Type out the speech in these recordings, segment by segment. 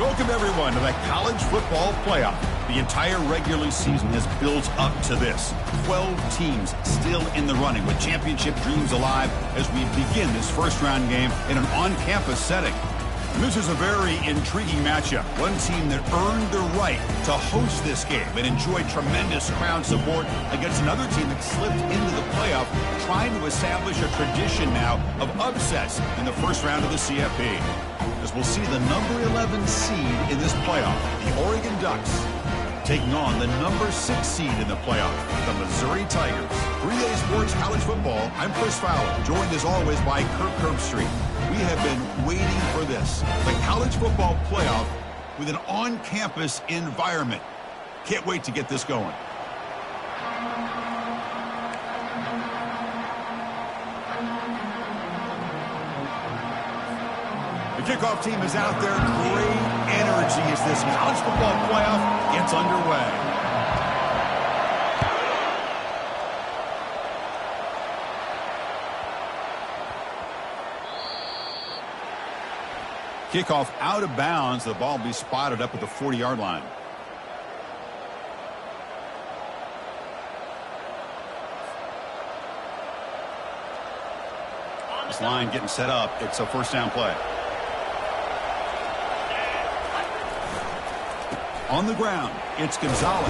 Welcome, everyone, to the College Football Playoff. The entire regular season has built up to this. 12 teams still in the running with championship dreams alive as we begin this first-round game in an on-campus setting. This is a very intriguing matchup. One team that earned the right to host this game and enjoyed tremendous crowd support against another team that slipped into the playoff, trying to establish a tradition now of upsets in the first round of the CFP. As we'll see the number 11 seed in this playoff, the Oregon Ducks, taking on the number 6 seed in the playoff, the Missouri Tigers. 3-Day Sports College Football, I'm Chris Fowler, joined as always by Kirk Herbstreit. We have been waiting for this, the College Football Playoff with an on-campus environment. Can't wait to get this going. The kickoff team is out there. Great energy as this College Football Playoff gets underway. Kickoff out of bounds. The ball will be spotted up at the 40-yard line. This line getting set up. It's a first down play. On the ground, it's Gonzalez.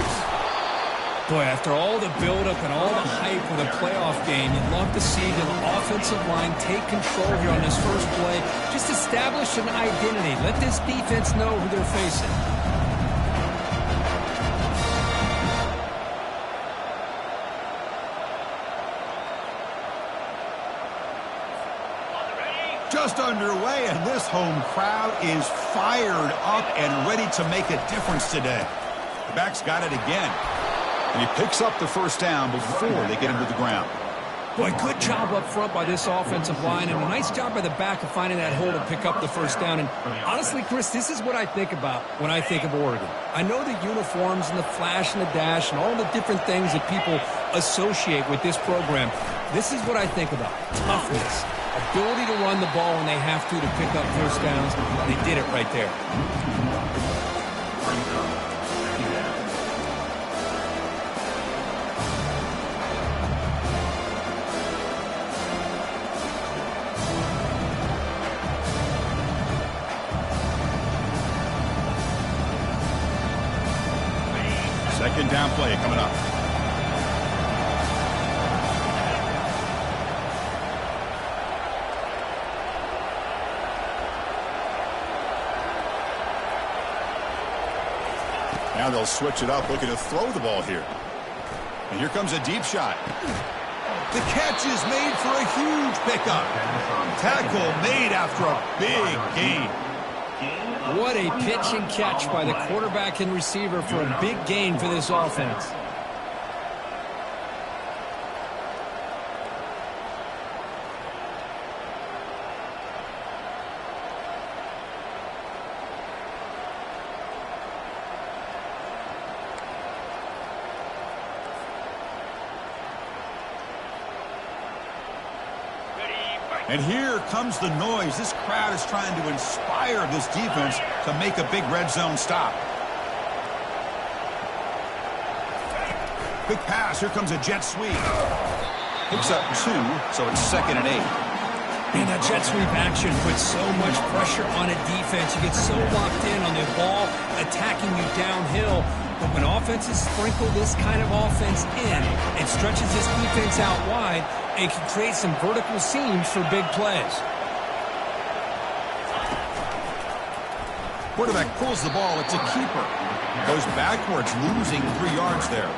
Boy, after all the buildup and all the hype of the playoff game, you'd love to see the offensive line take control here on this first play. Just establish an identity. Let this defense know who they're facing. Just underway, and this home crowd is fired up and ready to make a difference today. The back's got it again. And he picks up the first down before they get into the ground. Boy, good job up front by this offensive line, and a nice job by the back of finding that hole to pick up the first down. And honestly, Chris, this is what I think about when I think of Oregon. I know the uniforms and the flash and the dash and all the different things that people associate with this program. This is what I think about. Toughness, ability to run the ball when they have to pick up first downs. They did it right there. Second down play coming up. Now they'll switch it up, looking to throw the ball here. And here comes a deep shot. The catch is made for a huge pickup. Tackle made after a big gain. What a pitch and catch by the quarterback and receiver for a big gain for this offense. And here comes the noise. This crowd is trying to inspire this defense to make a big red zone stop. Quick pass. Here comes a jet sweep. Picks up 2, so it's 2nd and 8. And that jet sweep action puts so much pressure on a defense. You get so locked in on the ball attacking you downhill. But when offenses sprinkle this kind of offense in, it stretches this defense out wide and can create some vertical seams for big plays. Quarterback pulls the ball. It's a keeper. Goes backwards, losing 3 yards there.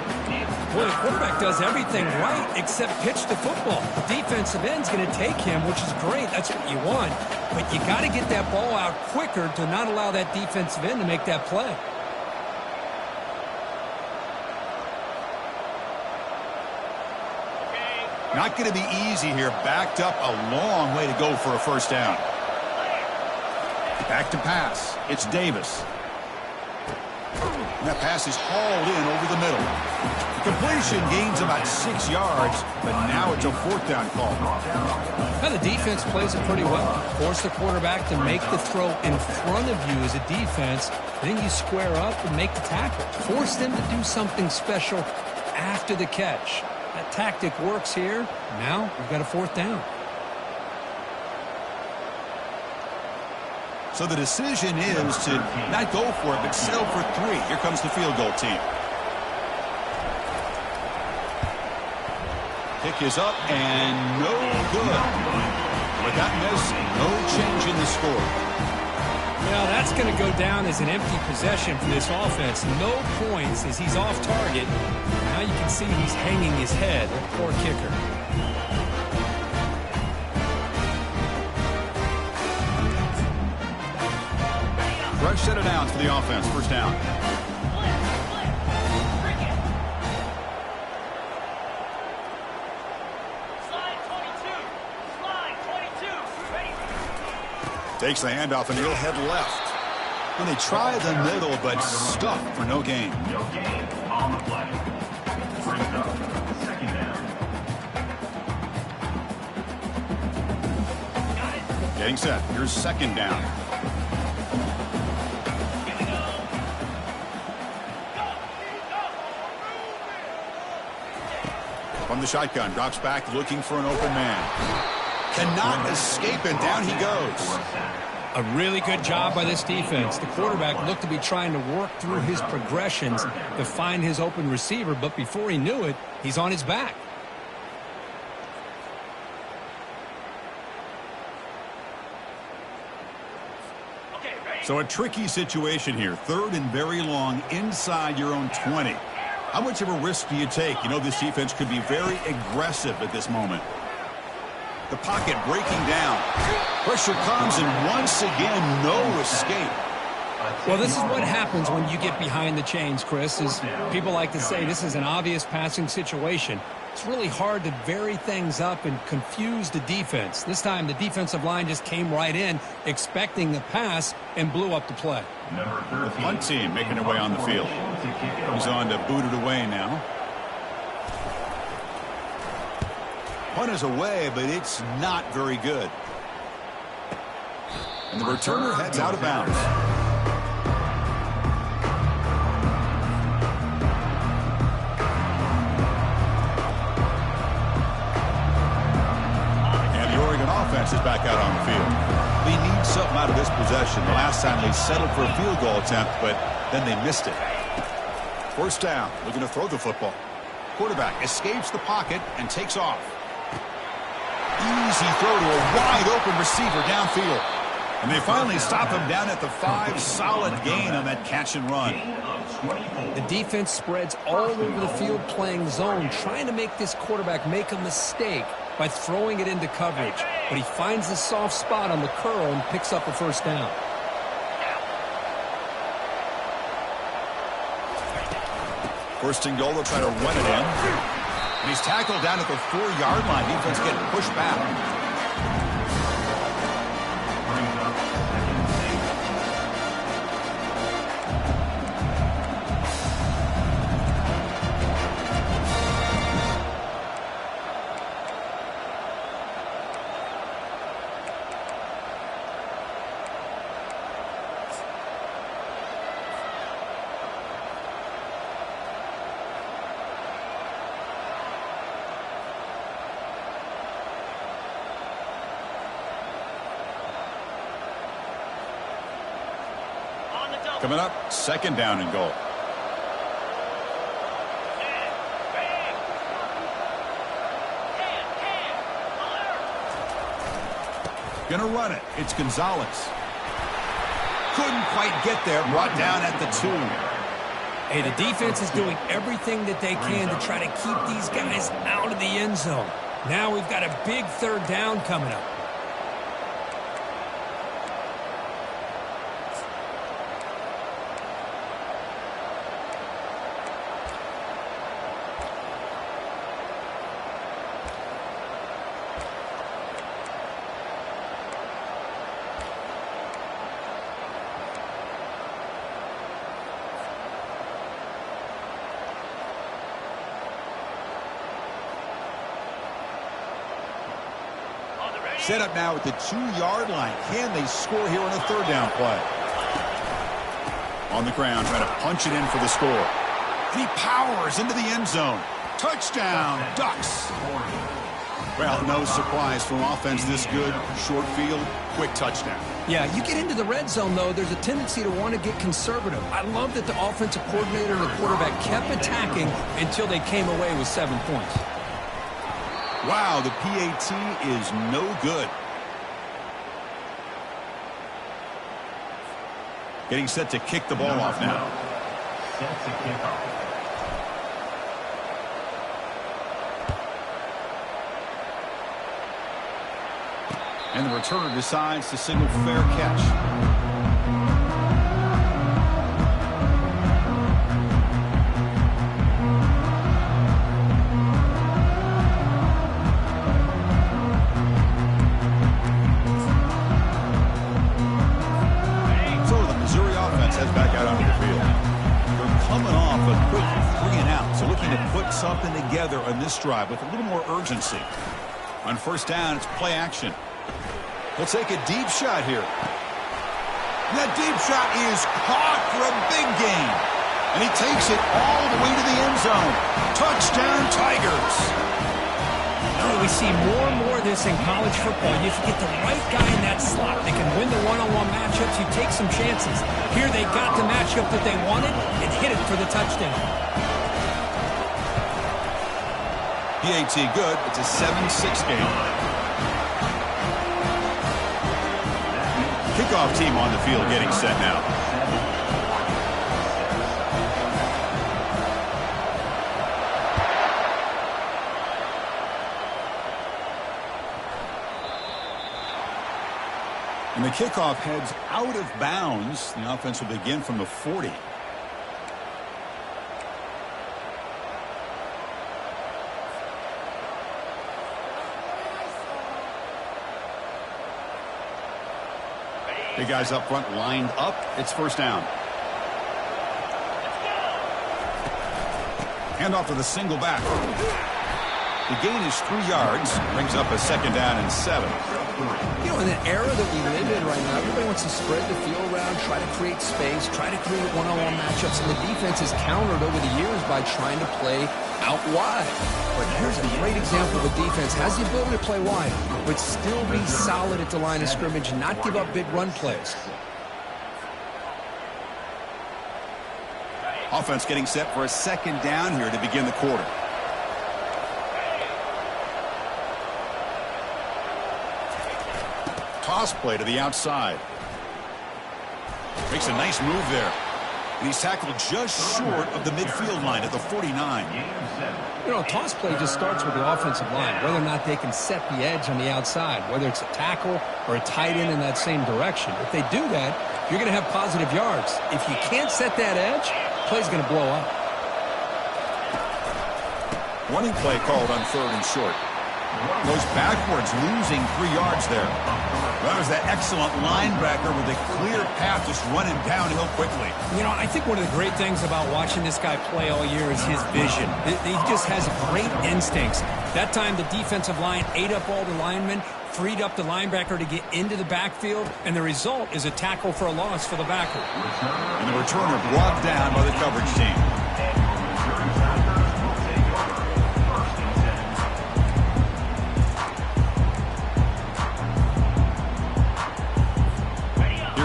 Boy, the quarterback does everything right except pitch the football. The defensive end's going to take him, which is great. That's what you want. But you got to get that ball out quicker to not allow that defensive end to make that play. Not going to be easy here. Backed up a long way to go for a first down. Back to pass. It's Davis. That pass is hauled in over the middle. The completion gains about 6 yards, but now it's a 4th down call. Now the defense plays it pretty well. Force the quarterback to make the throw in front of you as a defense. Then you square up and make the tackle. Force them to do something special after the catch. That tactic works here. Now we've got a 4th down. So the decision is to not go for it, but settle for 3. Here comes the field goal team. Kick is up and no good. With that miss, no change in the score. Now that's going to go down as an empty possession for this offense. No points as he's off target. Now you can see he's hanging his head. Poor kicker. Fresh set of downs for the offense. 1st down. Takes the handoff and he'll head left. And they try the middle, but stuffed for no gain. No gain on the play. Brings up 2nd down. Getting set. Here's 2nd down. From the shotgun, drops back looking for an open man. Cannot escape, and down he goes. A really good job by this defense. The quarterback looked to be trying to work through his progressions to find his open receiver, but before he knew it, he's on his back. So a tricky situation here. 3rd and very long inside your own 20. How much of a risk do you take? You know this defense could be very aggressive at this moment. The pocket breaking down. Pressure comes, and once again, no escape. Well, this is what happens when you get behind the chains, Chris. Is people like to say this is an obvious passing situation. It's really hard to vary things up and confuse the defense. This time, the defensive line just came right in, expecting the pass, and blew up the play. The punt team making their way on the field. He's on to boot it away now. Punt is away, but it's not very good. And the returner heads out of bounds. And the Oregon offense is back out on the field. They need something out of this possession. The last time they settled for a field goal attempt, but then they missed it. 1st down, looking to throw the football. Quarterback escapes the pocket and takes off. Easy throw to a wide-open receiver downfield. And they finally stop him down at the 5. Solid gain on that catch and run. The defense spreads all over the field playing zone, trying to make this quarterback make a mistake by throwing it into coverage. But he finds the soft spot on the curl and picks up a 1st down. First and goal, they'll try to run it in. And he's tackled down at the 4-yard line. Defense getting pushed back. Brings up 2nd and 8. Coming up, 2nd down and goal. Gonna run it. It's Gonzalez. Couldn't quite get there. Brought down at the 2. Hey, the defense is doing everything that they can to try to keep these guys out of the end zone. Now we've got a big 3rd down coming up. Set up now at the 2-yard line. Can they score here on a third down play? On the ground, trying to punch it in for the score. He powers into the end zone. Touchdown, Ducks. Well, no surprise from offense this good. Short field, quick touchdown. Yeah, you get into the red zone, though, there's a tendency to want to get conservative. I love that the offensive coordinator and the quarterback kept attacking until they came away with 7 points. Wow, the PAT is no good. Getting set to kick the ball off now. Set to kick off. And the returner decides to signal fair catch. So the Missouri offense heads back out onto the field. They're coming off a quick 3 and out, so looking to put something together on this drive with a little more urgency. On first down, it's play action. He'll take a deep shot here. And that deep shot is caught for a big gain. And he takes it all the way to the end zone. Touchdown, Tigers. We see more and more of this in college football. If you get the right guy in that slot, they can win the one-on-one matchups. You take some chances. Here they got the matchup that they wanted and hit it for the touchdown. PAT good. It's a 7-6 game. Kickoff team on the field getting set now. And the kickoff heads out of bounds. The offense will begin from the 40. Big guys up front lined up. It's first down. Hand off to the single back. The gain is 3 yards. Brings up a second down and 7. You know, in the era that we live in right now, everybody wants to spread the field around, try to create space, try to create one-on-one matchups, and the defense has countered over the years by trying to play out wide. But here's a great example of a defense has the ability to play wide, but still be solid at the line of scrimmage and not give up big run plays. Offense getting set for a second down here to begin the quarter. Toss play to the outside. Makes a nice move there. And he's tackled just short of the midfield line at the 49. You know, a toss play just starts with the offensive line, whether or not they can set the edge on the outside, whether it's a tackle or a tight end in that same direction. If they do that, you're going to have positive yards. If you can't set that edge, play's going to blow up. Running play called on third and short. Goes backwards, losing 3 yards there. That was that excellent linebacker with a clear path just running downhill quickly. You know, I think one of the great things about watching this guy play all year is his vision. He just has great instincts. That time, the defensive line ate up all the linemen, freed up the linebacker to get into the backfield, and the result is a tackle for a loss for the backer. And the returner brought down by the coverage team.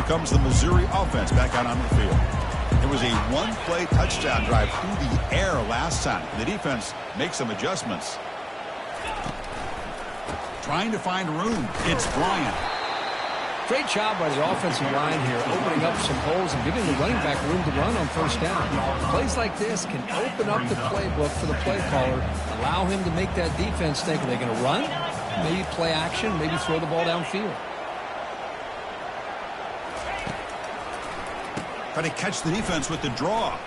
Comes the Missouri offense back out on the field. It was a one-play touchdown drive through the air last time. The defense makes some adjustments. Trying to find room. It's Bryant. Great job by the offensive line here, opening up some holes and giving the running back room to run on first down. Plays like this can open up the playbook for the play caller, allow him to make that defense think, are they going to run? Maybe play action, maybe throw the ball downfield. Trying to catch the defense with the draw.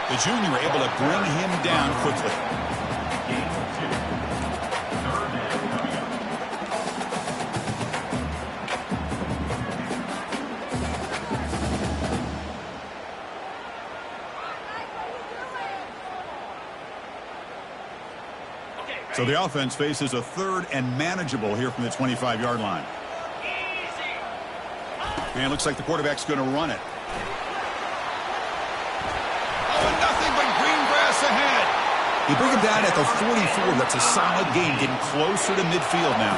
The junior able to bring him down quickly. So the offense faces a third and manageable here from the 25-yard line. And it looks like the quarterback's going to run it. Oh, and nothing but green grass ahead. You bring him down at the 44. That's a solid gain, getting closer to midfield now.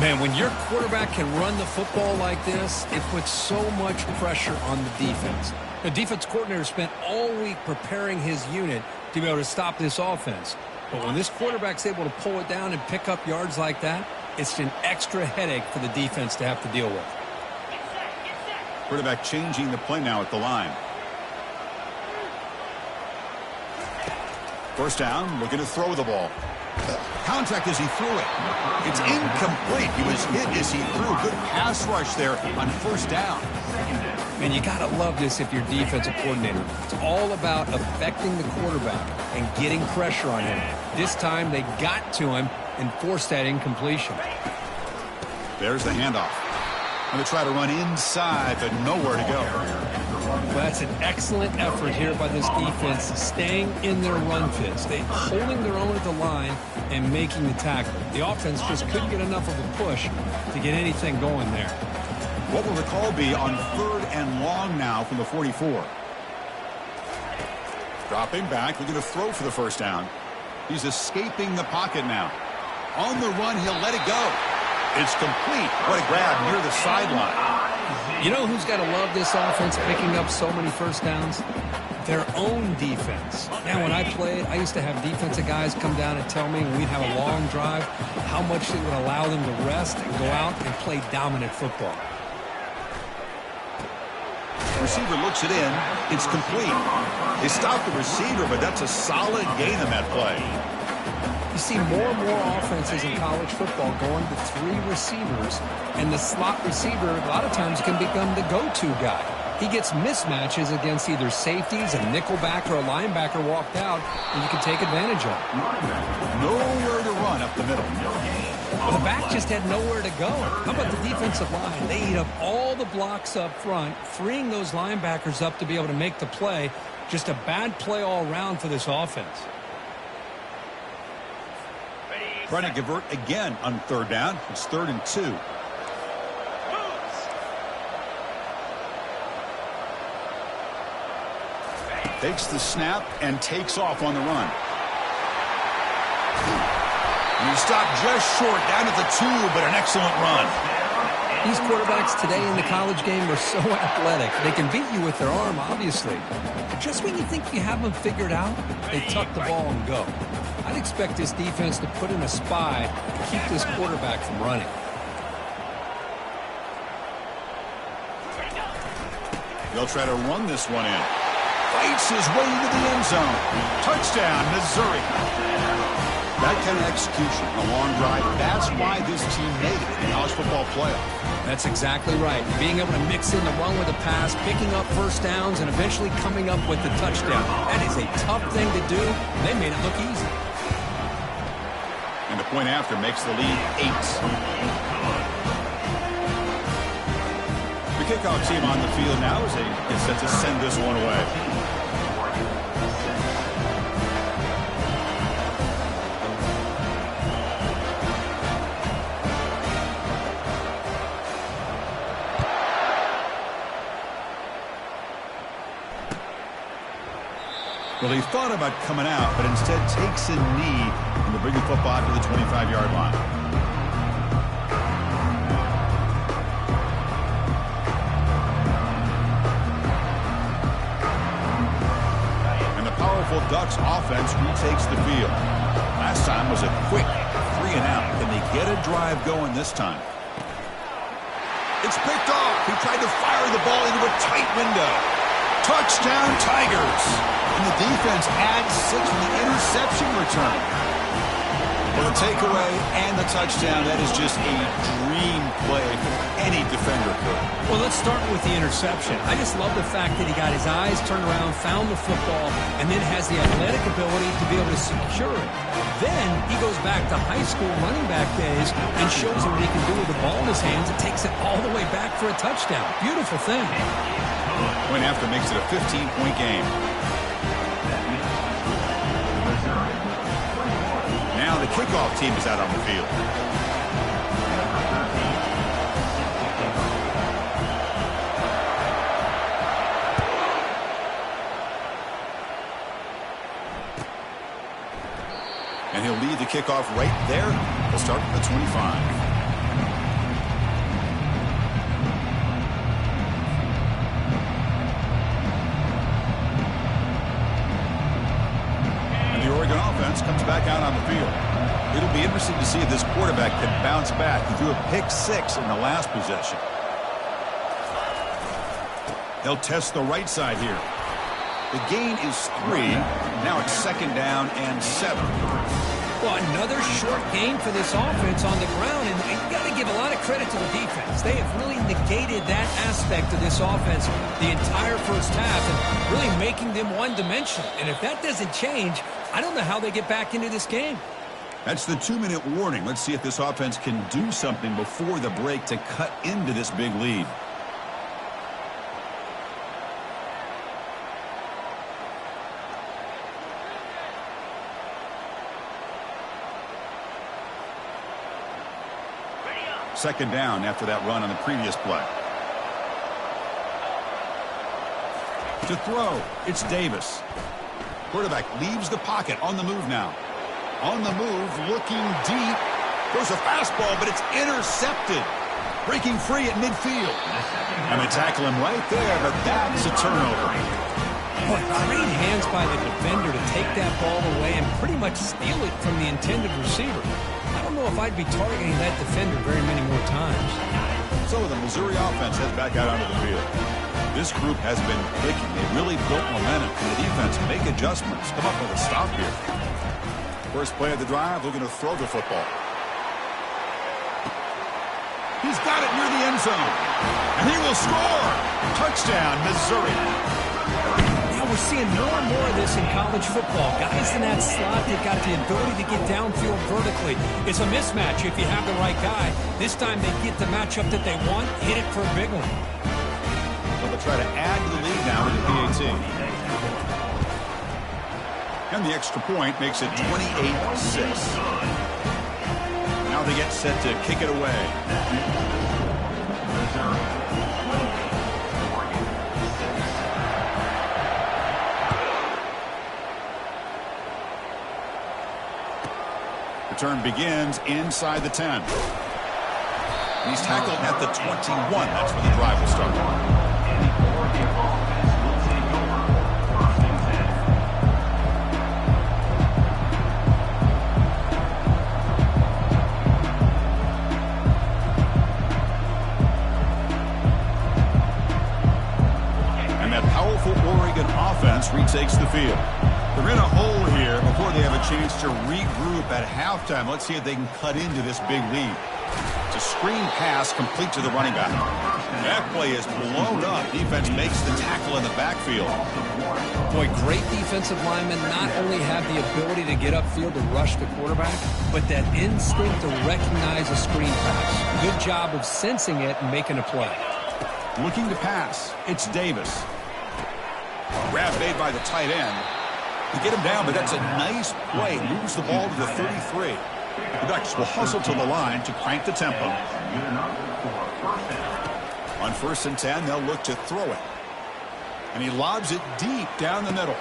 Man, when your quarterback can run the football like this, it puts so much pressure on the defense. The defense coordinator spent all week preparing his unit to be able to stop this offense. But when this quarterback's able to pull it down and pick up yards like that, it's an extra headache for the defense to have to deal with. Quarterback changing the play now at the line. First down, looking to throw the ball. Contact as he threw it. It's incomplete. He was hit as he threw. Good pass rush there on first down. Man, you got to love this if you're defensive coordinator. It's all about affecting the quarterback and getting pressure on him. This time they got to him and forced that incompletion. There's the handoff. Going to try to run inside, but nowhere to go. Well, that's an excellent effort here by this defense, staying in their run fits. They holding their own at the line and making the tackle. The offense just couldn't get enough of a push to get anything going there. What will the call be on third and long now from the 44? Dropping back, looking to throw for the first down. He's escaping the pocket now. On the run, he'll let it go. It's complete. What a grab near the sideline. You know who's got to love this offense picking up so many first downs? Their own defense. Now, when I played, I used to have defensive guys come down and tell me when we'd have a long drive how much it would allow them to rest and go out and play dominant football. Receiver looks it in. It's complete. They stopped the receiver, but that's a solid gain on that play. You see more and more offenses in college football going to three receivers, and the slot receiver a lot of times can become the go-to guy. He gets mismatches against either safeties, a nickelback, or a linebacker walked out, and you can take advantage of it. Nowhere to run up the middle. Well, the back just had nowhere to go. How about the defensive line? They eat up all the blocks up front, freeing those linebackers up to be able to make the play. Just a bad play all around for this offense. Trying to convert again on third down. It's 3rd and 2. Takes the snap and takes off on the run. And he stopped just short, down at the 2, but an excellent run. These quarterbacks today in the college game are so athletic. They can beat you with their arm, obviously. But just when you think you have them figured out, they tuck the ball and go. I'd expect this defense to put in a spy to keep this quarterback from running. They'll try to run this one in. Fights his way into the end zone. Touchdown, Missouri. That kind of execution, a long drive, that's why this team made it in the college football playoff. That's exactly right. Being able to mix in the run with the pass, picking up first downs, and eventually coming up with the touchdown. That is a tough thing to do. They made it look easy. And the point after makes the lead 8. The kickoff team on the field now as they get set to send this one away. Well, he thought about coming out, but instead takes a knee and to bring the football to the 25-yard line. And the powerful Ducks offense retakes the field. Last time was a quick 3 and out. Can they get a drive going this time? It's picked off. He tried to fire the ball into a tight window. Touchdown, Tigers. And the defense adds 6 with the interception return. Well, the takeaway and the touchdown, that is just a dream play for any defender could. Well, let's start with the interception. I just love the fact that he got his eyes turned around, found the football, and then has the athletic ability to be able to secure it. Then he goes back to high school running back days and shows him what he can do with the ball in his hands and takes it all the way back for a touchdown. Beautiful thing. Point after makes it a 15-point game. Now the kickoff team is out on the field. And he'll lead the kickoff right there. He'll start at the 25. And the Oregon offense comes back out on the field. It'll be interesting to see if this quarterback can bounce back. He threw a pick-6 in the last possession. They'll test the right side here. The gain is 3. Now it's 2nd down and 7. Well, another short gain for this offense on the ground, and you got to give a lot of credit to the defense. They have really negated that aspect of this offense the entire first half and really making them one-dimensional. And if that doesn't change, I don't know how they get back into this game. That's the 2-minute warning. Let's see if this offense can do something before the break to cut into this big lead. Second down after that run on the previous play. To throw, it's Davis. Quarterback leaves the pocket on the move now. On the move, looking deep. There's a fastball, but it's intercepted. Breaking free at midfield. And they tackle him right there, but that's a turnover. Boy, great hands by the defender to take that ball away and pretty much steal it from the intended receiver. I don't know if I'd be targeting that defender very many more times. So the Missouri offense heads back out onto the field. This group has been clicking. They really built momentum. And the defense make adjustments. Come up with a stop here. First play of the drive, looking to throw the football. He's got it near the end zone. And he will score. Touchdown, Missouri. We're seeing more and more of this in college football. Guys in that slot, they've got the ability to get downfield vertically. It's a mismatch if you have the right guy. This time they get the matchup that they want, hit it for a big one. So they'll try to add to the lead now with the PAT. And the extra point makes it 28-6. Now they get set to kick it away. Return begins inside the 10. He's tackled at the 21. That's where the drive will start. And that powerful Oregon offense retakes the field. They're in a hole here before they have a chance to regroup at halftime. Let's see if they can cut into this big lead. It's a screen pass complete to the running back. That play is blown up. Defense makes the tackle in the backfield. Boy, great defensive linemen not only have the ability to get upfield to rush the quarterback, but that instinct to recognize a screen pass. Good job of sensing it and making a play. Looking to pass, it's Davis. Grab made by the tight end. To get him down, but that's a nice play. Moves the ball to the 33. The Ducks will hustle to the line to crank the tempo. On 1st and 10, they'll look to throw it. And he lobs it deep down the middle.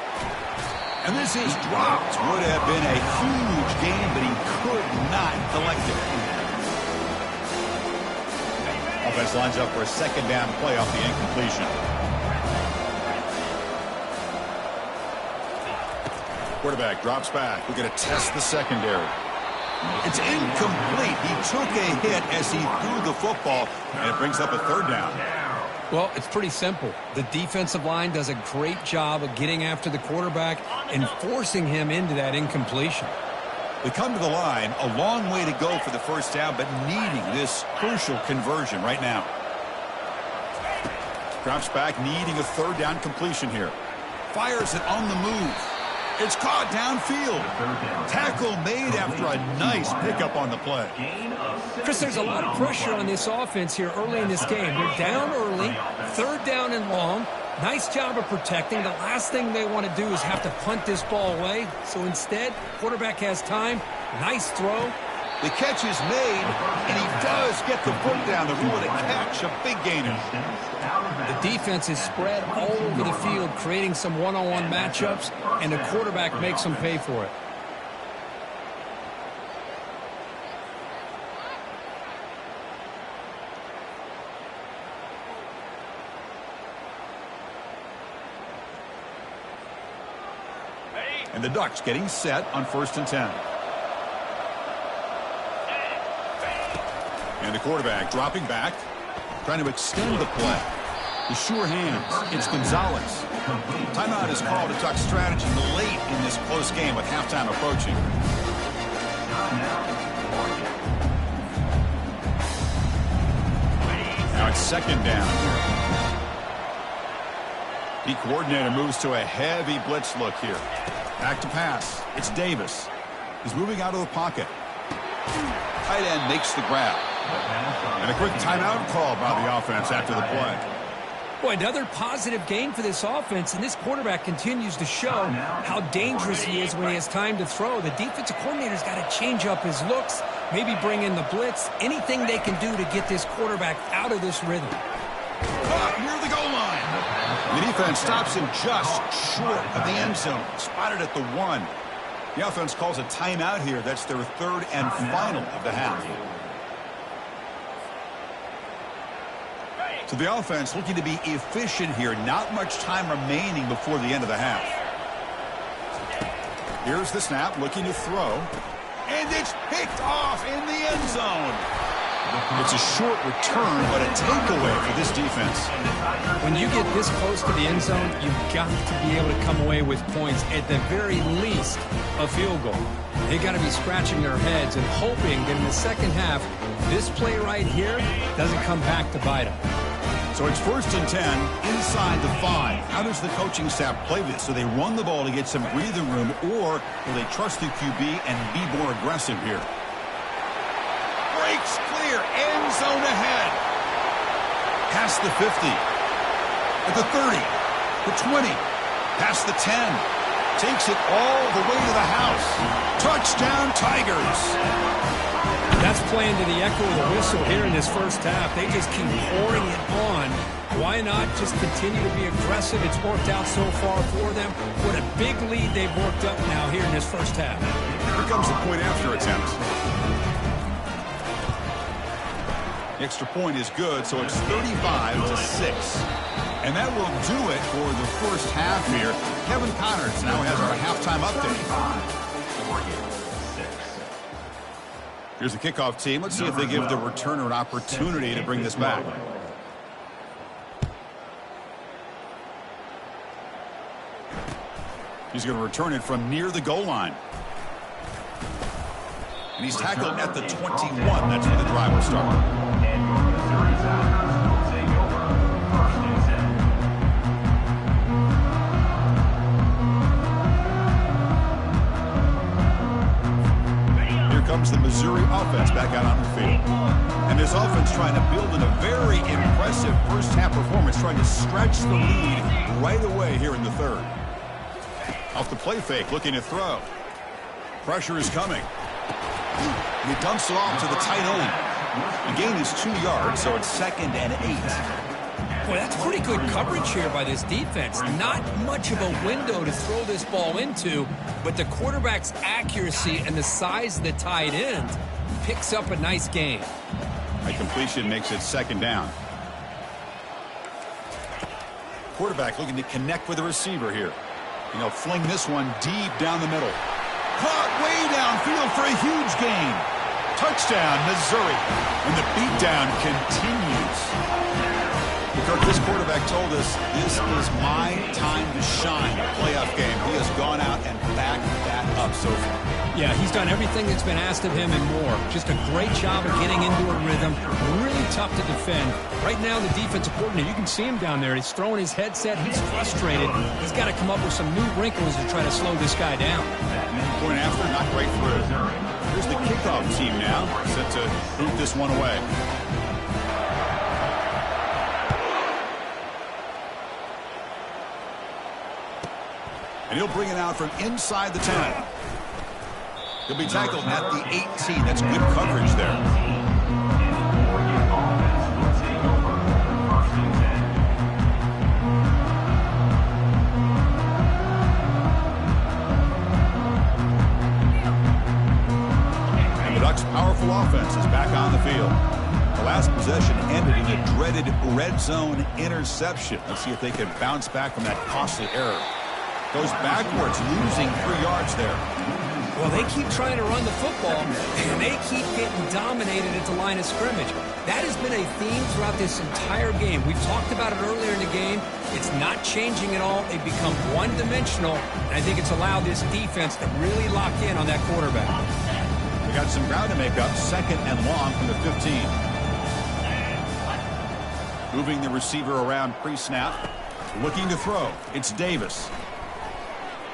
And this is dropped. Would have been a huge gain, but he could not collect it. Offense lines up for a 2nd down play off the incompletion. Quarterback drops back. We're going to test the secondary. It's incomplete. He took a hit as he threw the football, and it brings up a 3rd down. Well, it's pretty simple. The defensive line does a great job of getting after the quarterback and forcing him into that incompletion. They come to the line, a long way to go for the 1st down, but needing this crucial conversion right now. Drops back, needing a 3rd down completion here. Fires it on the move. It's caught downfield. Tackle made after a nice pickup on the play. Chris, there's a lot of pressure on this offense here early in this game. They're down early, 3rd down and long. Nice job of protecting. The last thing they want to do is have to punt this ball away. So instead, quarterback has time. Nice throw. The catch is made, and he does get the foot down. The rule to catch, a big gainer. The defense is spread all over the field, creating some one-on-one matchups, and the quarterback makes them pay for it. And the Ducks getting set on 1st and 10. And the quarterback dropping back, trying to extend the play. The sure hands, it's Gonzalez. Timeout is called to talk strategy late in this close game with halftime approaching. Now it's 2nd down. The coordinator moves to a heavy blitz look here. Back to pass. It's Davis. He's moving out of the pocket. Tight end makes the grab. And a quick timeout call by the offense after the play. Boy, another positive game for this offense, and this quarterback continues to show how dangerous he is when he has time to throw. The defensive coordinator's got to change up his looks, maybe bring in the blitz, anything they can do to get this quarterback out of this rhythm. Caught near the goal line. The defense stops him just short of the end zone, spotted at the 1. The offense calls a timeout here. That's their 3rd and final of the half. So the offense looking to be efficient here. Not much time remaining before the end of the half. Here's the snap, looking to throw. And it's picked off in the end zone. It's a short return, but a takeaway for this defense. When you get this close to the end zone, you've got to be able to come away with points, at the very least, a field goal. They got to be scratching their heads and hoping that in the second half, this play right here doesn't come back to bite them. So it's 1st and 10 inside the 5. How does the coaching staff play this? So they run the ball to get some breathing room, or will they trust the QB and be more aggressive here? Breaks clear, end zone ahead. Past the 50. At the 30. The 20. Past the 10. Takes it all the way to the house. Touchdown, Tigers. That's playing to the echo of the whistle here in this first half. They just keep pouring it on. Why not just continue to be aggressive? It's worked out so far for them. What a big lead they've worked up now here in this first half. Here comes the point after attempt. The extra point is good, so it's 35-6. And that will do it for the first half here. Kevin Connors now has our halftime update. Here's the kickoff team. Let's see if they give the returner an opportunity to bring this back. He's going to return it from near the goal line. And he's tackled at the 21. That's where the drive will start. Comes the Missouri offense back out on the field. And this offense trying to build in a very impressive first half performance, trying to stretch the lead right away here in the 3rd. Off the play fake, looking to throw. Pressure is coming. He dumps it off to the tight end. The gain is 2 yards, so it's 2nd and 8. Well, that's pretty good coverage here by this defense. Not much of a window to throw this ball into, but the quarterback's accuracy and the size of the tight end picks up a nice gain. A completion makes it 2nd down. Quarterback looking to connect with the receiver here. And he'll fling this one deep down the middle. Caught way downfield for a huge gain. Touchdown, Missouri. And the beatdown continues. Kirk, this quarterback told us this is my time to shine. Playoff game. He has gone out and backed that up so far. Yeah, he's done everything that's been asked of him and more. Just a great job of getting into a rhythm. Really tough to defend. Right now, the defensive coordinator, you can see him down there. He's throwing his headset. He's frustrated. He's got to come up with some new wrinkles to try to slow this guy down. Point after, not great for it. Here's the kickoff team now, set to boot this one away. And he'll bring it out from inside the 10. He'll be tackled at the 18. That's good coverage there. And the Ducks' powerful offense is back on the field. The last possession ended in a dreaded red zone interception. Let's see if they can bounce back from that costly error. Goes backwards, losing 3 yards there. Well, they keep trying to run the football, and they keep getting dominated at the line of scrimmage. That has been a theme throughout this entire game. We've talked about it earlier in the game. It's not changing at all. They've become one-dimensional, and I think it's allowed this defense to really lock in on that quarterback. We got some ground to make up, 2nd and long from the 15. Moving the receiver around pre-snap. Looking to throw. It's Davis.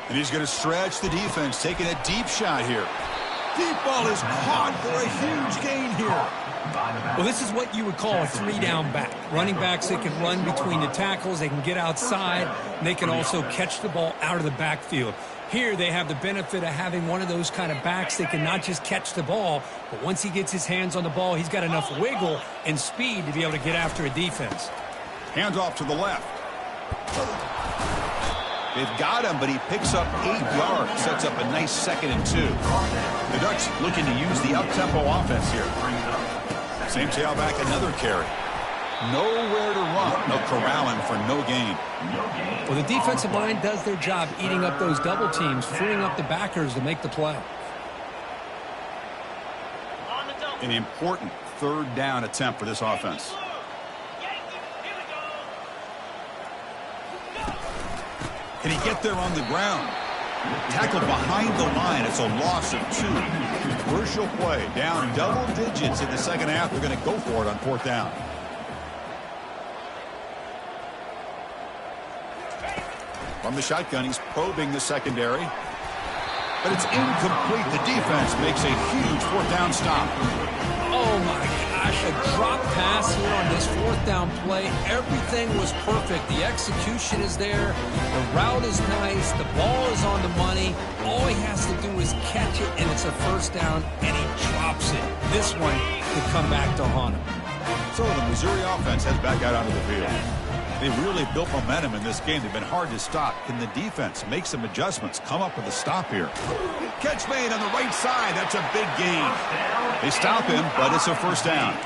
And he's going to stretch the defense, taking a deep shot here. Deep ball is caught for a huge gain here. Well, this is what you would call a 3-down back. Running backs, they can run between the tackles, they can get outside, and they can also catch the ball out of the backfield. Here, they have the benefit of having one of those kind of backs that can not just catch the ball, but once he gets his hands on the ball, he's got enough wiggle and speed to be able to get after a defense. Hands off to the left. They've got him, but he picks up 8 yards, sets up a nice 2nd and 2. The Ducks looking to use the up-tempo offense here. Same tailback, another carry. Nowhere to run. No corralling for no gain. Well, the defensive line does their job eating up those double teams, freeing up the backers to make the play. An important 3rd down attempt for this offense. Can he get there on the ground? Tackled behind the line. It's a loss of 2. Crucial play. Down double digits in the 2nd half. They're going to go for it on 4th down. From the shotgun, he's probing the secondary. But it's incomplete. The defense makes a huge 4th down stop. Oh, my gosh, a drop pass here on this 4th down play. Everything was perfect. The execution is there. The route is nice. The ball is on the money. All he has to do is catch it, and it's a 1st down, and he drops it. This one could come back to haunt him. So the Missouri offense heads back out onto the field. They've really built momentum in this game. They've been hard to stop. Can the defense make some adjustments, come up with a stop here? Catch made on the right side. That's a big gain. They stop him, but it's a 1st down.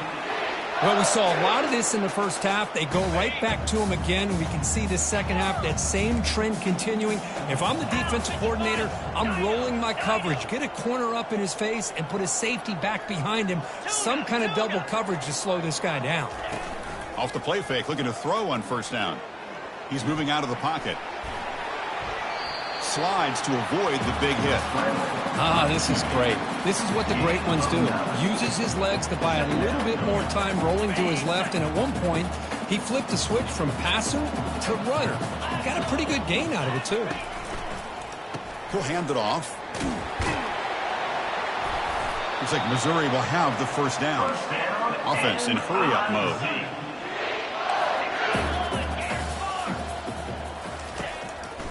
Well, we saw a lot of this in the 1st half. They go right back to him again. We can see the 2nd half, that same trend continuing. If I'm the defensive coordinator, I'm rolling my coverage. Get a corner up in his face and put a safety back behind him. Some kind of double coverage to slow this guy down. Off the play fake, looking to throw on 1st down. He's moving out of the pocket. Slides to avoid the big hit. Ah, this is great. This is what the great ones do. Uses his legs to buy a little bit more time rolling to his left, and at one point, he flipped the switch from passer to runner. Got a pretty good gain out of it, too. He'll hand it off. Looks like Missouri will have the 1st down. Offense in hurry-up mode.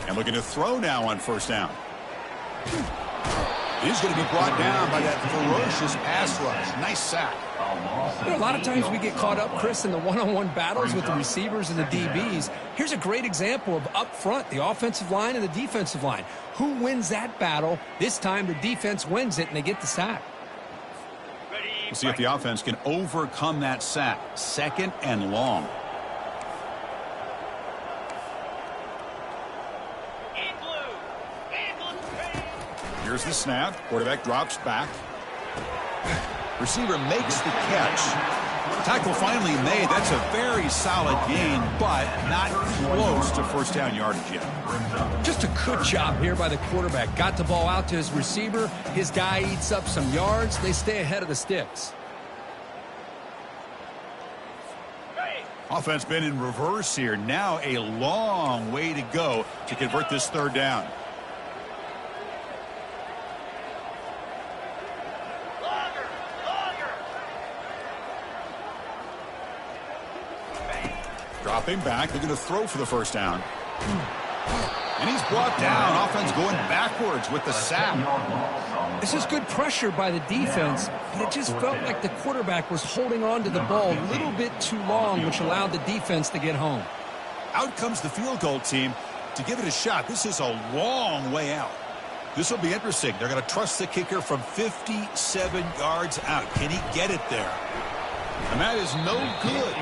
And looking to throw now on 1st down. He's going to be brought down by that ferocious pass rush. Nice sack. You know, a lot of times we get caught up, Chris, in the one-on-one battles with the receivers and the DBs. Here's a great example of up front, the offensive line and the defensive line. Who wins that battle? This time the defense wins it, and they get the sack. We'll see if the offense can overcome that sack. 2nd and long. Here's the snap. Quarterback drops back. Receiver makes the catch. Tackle finally made. That's a very solid gain, but not close to first down yardage yet. Just a good job here by the quarterback. Got the ball out to his receiver. His guy eats up some yards. They stay ahead of the sticks. Offense been in reverse here. Now a long way to go to convert this third down. Dropping back. They're going to throw for the first down. And he's brought down. Offense going backwards with the sack. This is good pressure by the defense, but it just felt like the quarterback was holding on to the ball a little bit too long, which allowed the defense to get home. Out comes the field goal team to give it a shot. This is a long way out. This will be interesting. They're going to trust the kicker from 57 yards out. Can he get it there? And that is no good.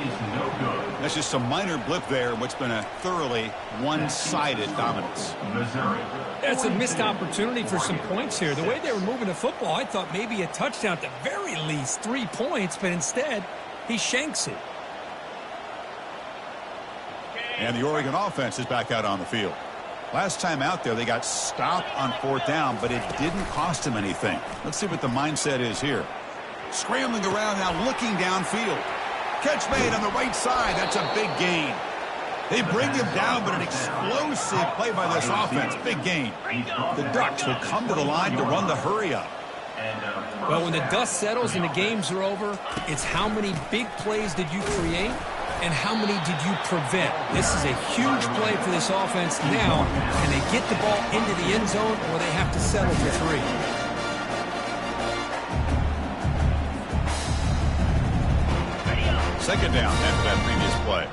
That's just a minor blip there in what's been a thoroughly one-sided dominance. That's a missed opportunity for some points here. The way they were moving the football, I thought maybe a touchdown, at the very least 3 points, but instead he shanks it. And the Oregon offense is back out on the field. Last time out there, they got stopped on fourth down, but it didn't cost them anything. Let's see what the mindset is here. Scrambling around now, looking downfield. Catch made on the right side. That's a big gain. They bring him down, but an explosive play by this offense. Big gain. The Ducks will come to the line to run the hurry up. Well, when the dust settles and the games are over, it's how many big plays did you create and how many did you prevent. This is a huge play for this offense now. Can they get the ball into the end zone, or they have to settle for 3? Second down after that previous play.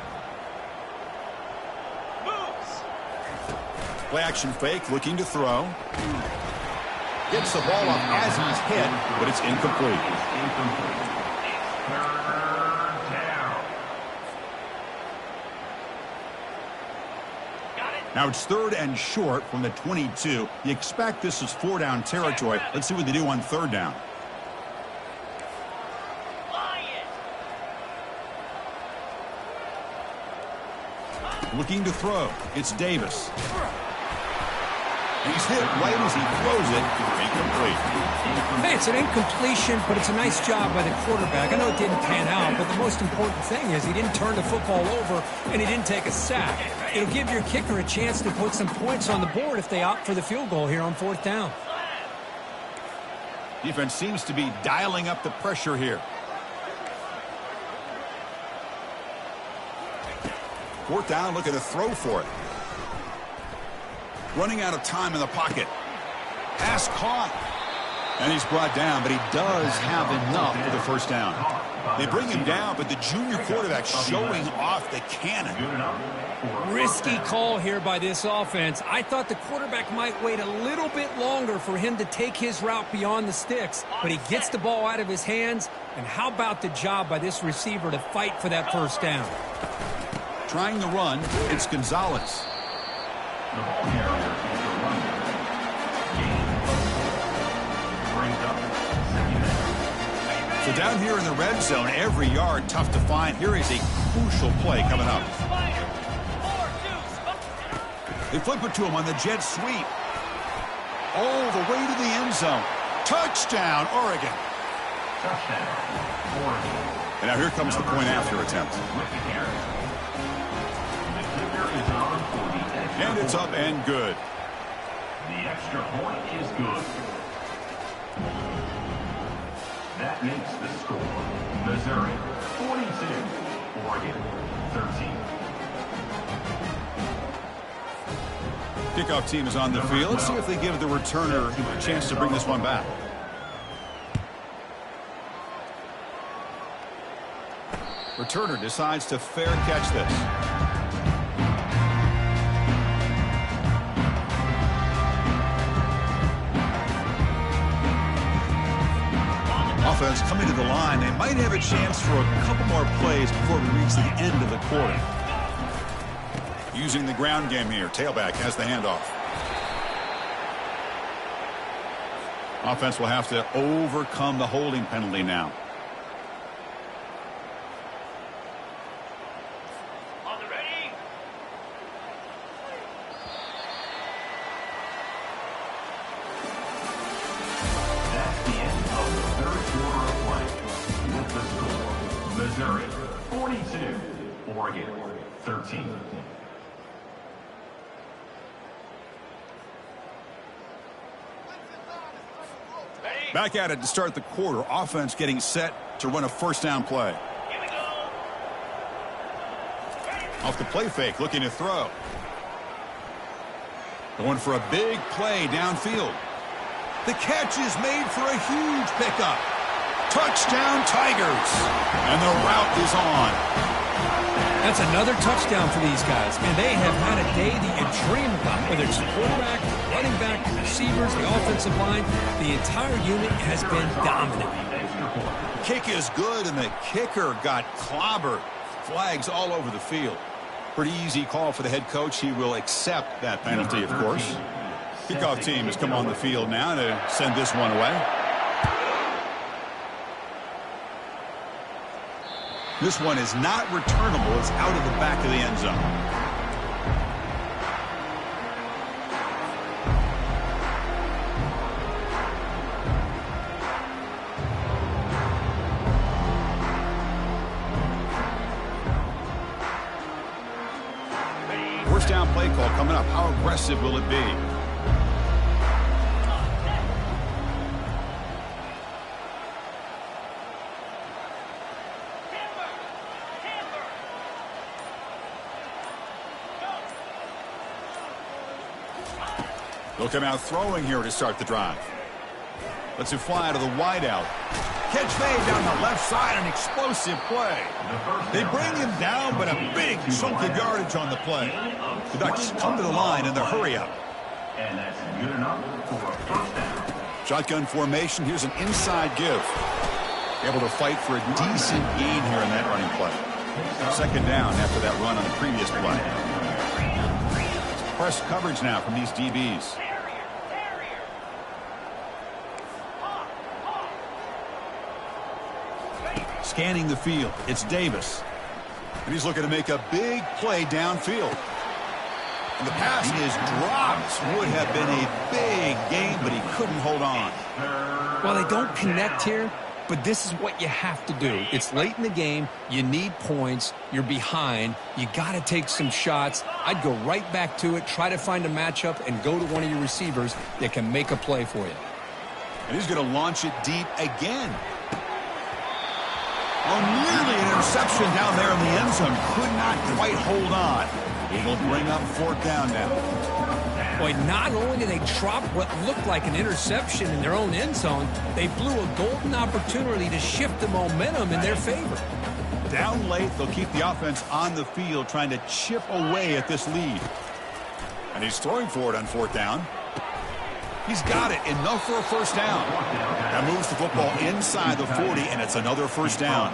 Play action fake, looking to throw. Gets the ball up as he's hit, but it's incomplete. Now it's 3rd and short from the 22. You expect this is 4-down territory. Let's see what they do on 3rd down. Looking to throw. It's Davis. He's hit right as he throws it. Incomplete. Hey, it's an incompletion, but it's a nice job by the quarterback. I know it didn't pan out, but the most important thing is he didn't turn the football over and he didn't take a sack. It'll give your kicker a chance to put some points on the board if they opt for the field goal here on 4th down. Defense seems to be dialing up the pressure here. 4th down, looking to throw for it. Running out of time in the pocket. Pass caught. And he's brought down, but he does have enough for the first down. They bring him down, but the junior quarterback showing off the cannon. Risky call here by this offense. I thought the quarterback might wait a little bit longer for him to take his route beyond the sticks, but he gets the ball out of his hands. And how about the job by this receiver to fight for that first down? Trying to run, it's Gonzalez. The ball carrier is the running back. Brings up 2nd down. So down here in the red zone, every yard tough to find. Here is a crucial play coming up. They flip it to him on the jet sweep. All the way to the end zone. Touchdown, Oregon. Touchdown, Oregon. And now here comes the point after attempt. And it's up and good. The extra point is good. That makes the score Missouri 42, Oregon 13. Kickoff team is on the field. Let's see if they give the returner a chance to bring this one back. Returner decides to fair catch this. Offense coming to the line. They might have a chance for a couple more plays before we reach the end of the quarter. Using the ground game here. Tailback has the handoff. Offense will have to overcome the holding penalty now. Missouri 42, Oregon 13. Back at it to start the quarter. Offense getting set to run a first down play. Off the play fake, looking to throw. Going for a big play downfield. The catch is made for a huge pickup. Touchdown Tigers. And the route is on. That's another touchdown for these guys. Man, they have had a day that you dream about. Whether it's the quarterback, running back, the receivers, the offensive line, the entire unit has been dominant. Kick is good, and the kicker got clobbered. Flags all over the field. Pretty easy call for the head coach. He will accept that penalty, of course. Kickoff team has come on the field now to send this one away. This one is not returnable. It's out of the back of the end zone. First down play call coming up. How aggressive will it be? They'll come out throwing here to start the drive. Lets it fly to the wideout. Catch made down the left side, an explosive play. They bring him down, but a big chunk of yardage on the play. The Ducks come to the line in the hurry-up. And that's good enough for a first down. Shotgun formation. Here's an inside give. Able to fight for a decent gain here in that running play. Second down after that run on the previous play. Press coverage now from these DBs. Scanning the field, it's Davis. And he's looking to make a big play downfield. And the pass is dropped. Would have been a big gain, but he couldn't hold on. Well, they don't connect here, but this is what you have to do. It's late in the game. You need points. You're behind. You got to take some shots. I'd go right back to it, try to find a matchup, and go to one of your receivers that can make a play for you. And he's going to launch it deep again. Oh, nearly an interception down there in the end zone. Could not quite hold on. It'll bring up fourth down now. Boy, not only did they drop what looked like an interception in their own end zone, they blew a golden opportunity to shift the momentum in their favor. Down late, they'll keep the offense on the field trying to chip away at this lead. And he's throwing for it on fourth down. He's got it. Enough for a first down. That moves the football inside the 40, and it's another first down.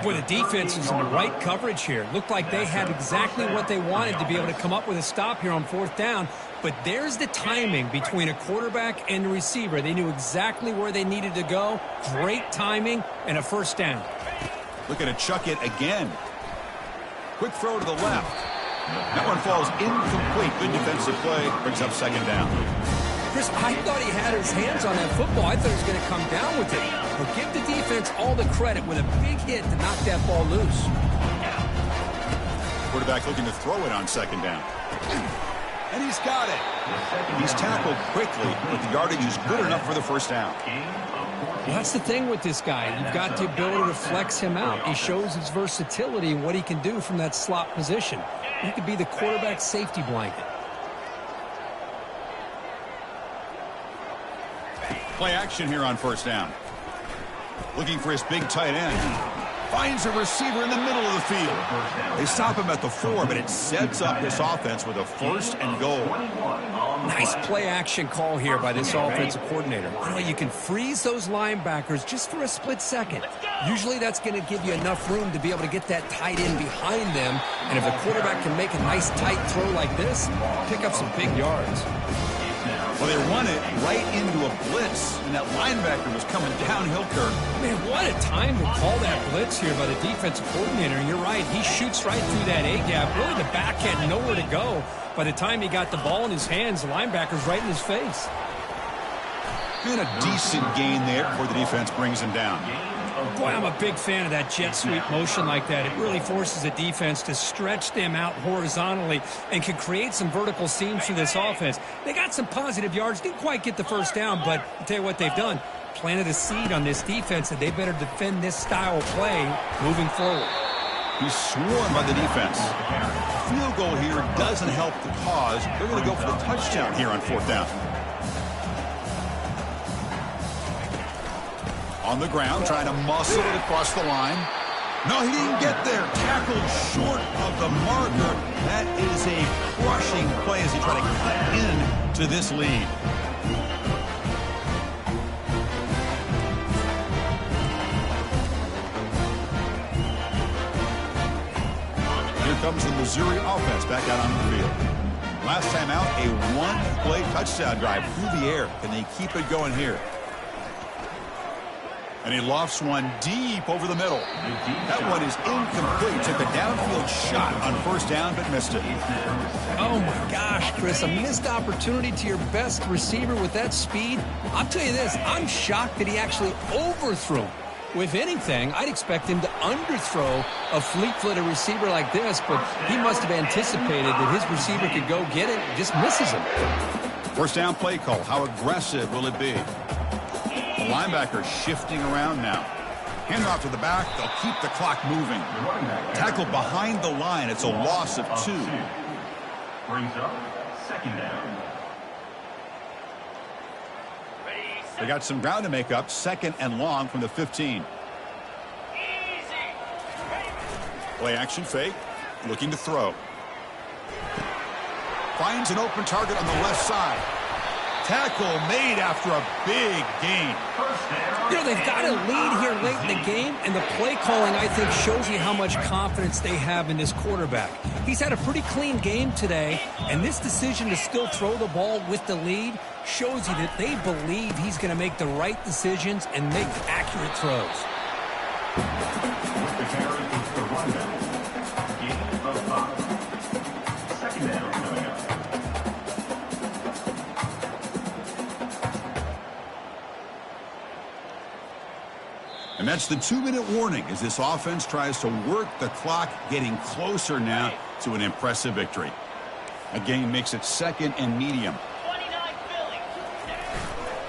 Boy, the defense was in the right coverage here. Looked like they had exactly what they wanted to be able to come up with a stop here on fourth down. But there's the timing between a quarterback and the receiver. They knew exactly where they needed to go. Great timing and a first down. Looking to chuck it again. Quick throw to the left. That one falls incomplete. Good defensive play. Brings up second down. Chris, I thought he had his hands on that football. I thought he was going to come down with it. But give the defense all the credit with a big hit to knock that ball loose. Quarterback looking to throw it on second down. And he's got it. He's tackled quickly, but the yardage is good enough for the first down. Well, that's the thing with this guy. You've got the ability to flex him out. He shows his versatility and what he can do from that slot position. He could be the quarterback safety blanket. Play action here on first down. Looking for his big tight end. Finds a receiver in the middle of the field. They stop him at the 4, but it sets up this offense with a first and goal. Nice play action call here by this offensive coordinator. You know, you can freeze those linebackers just for a split second. Usually that's going to give you enough room to be able to get that tight end behind them. And if the quarterback can make a nice tight throw like this, pick up some big yards. Well, they run it right into a blitz, and that linebacker was coming downhill, Kirk. Man, what a time to call that blitz here by the defensive coordinator. And you're right, he shoots right through that A-gap. Really, the back had nowhere to go. By the time he got the ball in his hands, the linebacker's right in his face. And a decent gain there before the defense brings him down. Boy, I'm a big fan of that jet sweep motion like that. It really forces a defense to stretch them out horizontally and can create some vertical seams for this offense. They got some positive yards, didn't quite get the first down, but I'll tell you what they've done. Planted a seed on this defense that they better defend this style of play moving forward. He's swarmed by the defense. Field goal here doesn't help the cause. They're going to go for the touchdown here on 4th down. On the ground, trying to muscle it across the line. No, he didn't get there. Tackled short of the marker. That is a crushing play as he tried to cut into this lead. Here comes the Missouri offense back out on the field. Last time out, a one-play touchdown drive through the air. Can they keep it going here? And he lofts one deep over the middle. That one is incomplete. Took a downfield shot on 1st down, but missed it. Oh, my gosh, Chris, a missed opportunity to your best receiver with that speed. I'll tell you this, I'm shocked that he actually overthrew. If anything, I'd expect him to underthrow a fleet-footed receiver like this, but he must have anticipated that his receiver could go get it and just misses him. 1st down play call. How aggressive will it be? The linebacker shifting around now. Hand off to the back. They'll keep the clock moving. Tackle behind the line. It's a loss of 2. Brings up 2nd down. They got some ground to make up. 2nd and long from the 15. Play action fake. Looking to throw. Finds an open target on the left side. Tackle made after a big gain. You know, they've got a lead here late in the game, and the play calling, I think, shows you how much confidence they have in this quarterback. He's had a pretty clean game today, and this decision to still throw the ball with the lead shows you that they believe he's going to make the right decisions and make accurate throws. The carry is the rundown. Gain of 5. 2nd down coming up. And that's the 2-minute warning as this offense tries to work the clock, getting closer now to an impressive victory. Again, makes it 2nd and medium.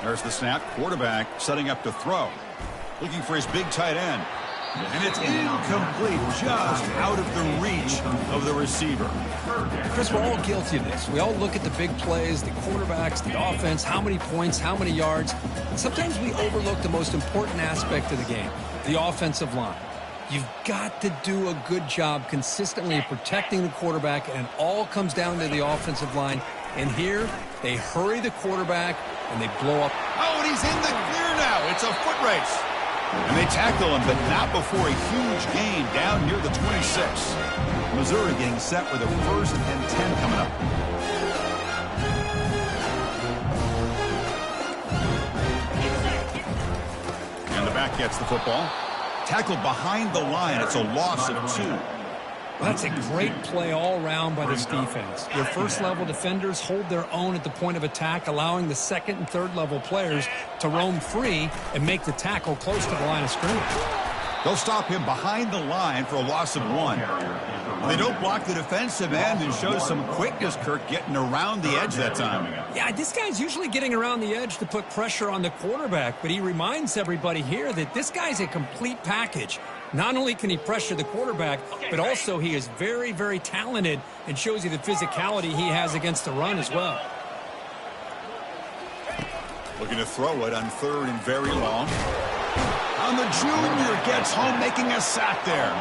There's the snap. Quarterback setting up to throw. Looking for his big tight end. And it's incomplete, just out of the reach of the receiver. Chris, we're all guilty of this. We all look at the big plays, the quarterbacks, the offense, how many points, how many yards. And sometimes we overlook the most important aspect of the game, the offensive line. You've got to do a good job consistently protecting the quarterback, and it all comes down to the offensive line. And here, they hurry the quarterback, and they blow up. Oh, and he's in the clear now. It's a foot race. And they tackle him, but not before a huge gain down near the 26. Missouri getting set with a 1st and 10 coming up. And the back gets the football. Tackled behind the line. It's a loss of 2. That's a great play all around by this defense. Your first-level defenders hold their own at the point of attack, allowing the 2nd and 3rd-level players to roam free and make the tackle close to the line of scrimmage. They'll stop him behind the line for a loss of 1. They don't block the defensive end and show some quickness, Kirk, getting around the edge that time. Yeah, this guy's usually getting around the edge to put pressure on the quarterback, but he reminds everybody here that this guy's a complete package. Not only can he pressure the quarterback, but also he is very, very talented and shows you the physicality he has against the run as well. Looking to throw it on 3rd and very long. And the junior gets home, making a sack there.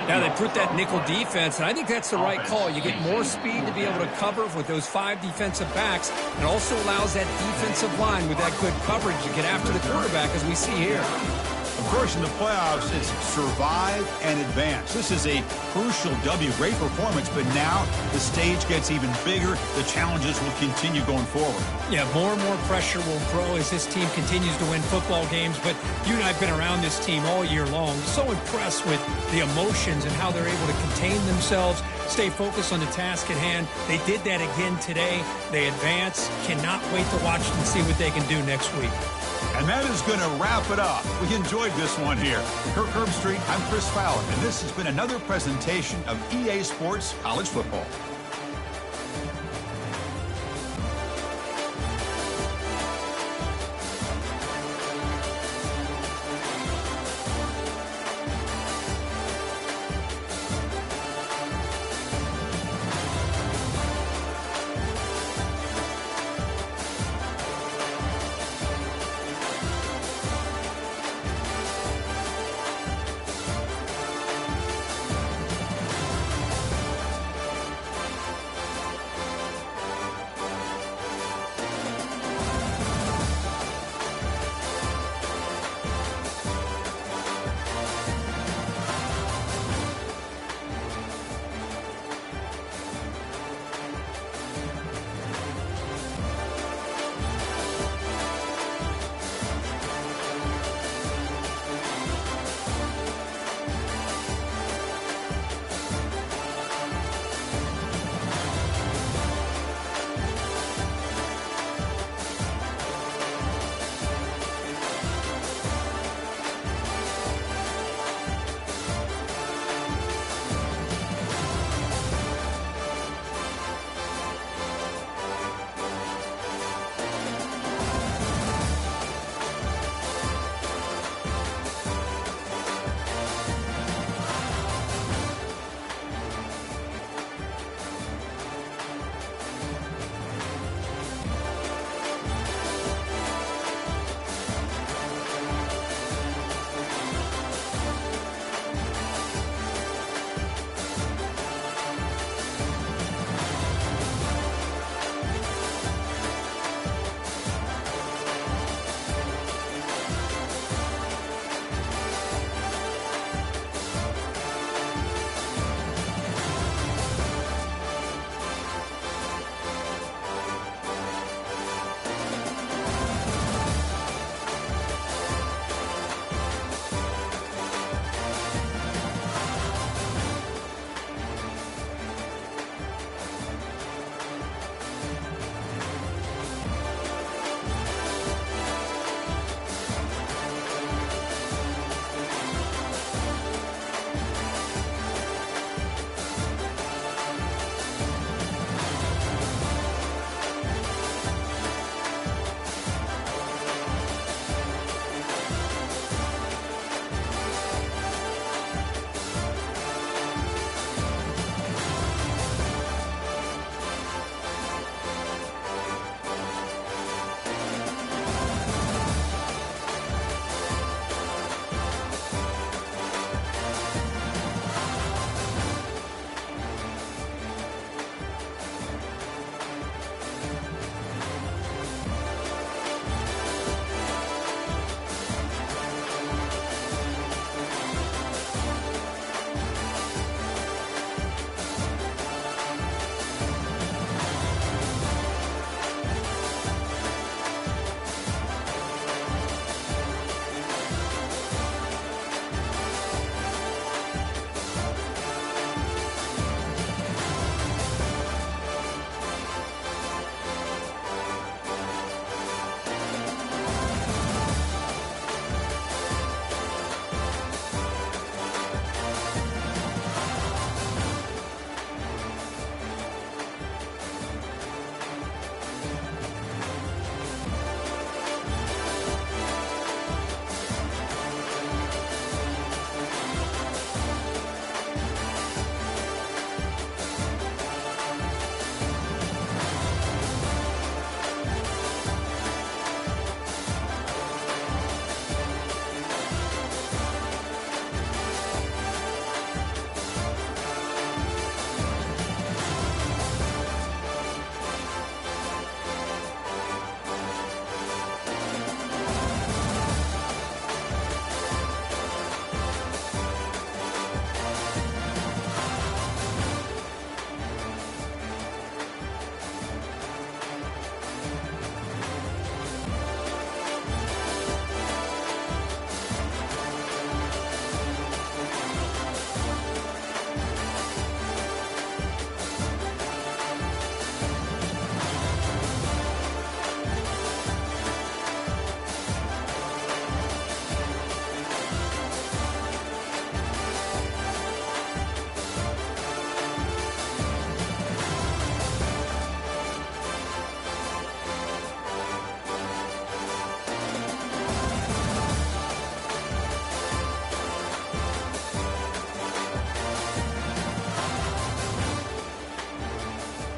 Now they put that nickel defense, and I think that's the right call. You get more speed to be able to cover with those 5 defensive backs, and also allows that defensive line with that good coverage to get after the quarterback, as we see here. Of course, in the playoffs, it's survive and advance. This is a crucial W. Great performance, but now the stage gets even bigger. The challenges will continue going forward. Yeah, more and more pressure will grow as this team continues to win football games, but you and I have been around this team all year long. So impressed with the emotions and how they're able to contain themselves, stay focused on the task at hand. They did that again today. They advance. Cannot wait to watch and see what they can do next week. And that is going to wrap it up. We enjoyed this one here. Kirk Herbstreit, I'm Chris Fowler, and this has been another presentation of EA Sports College Football.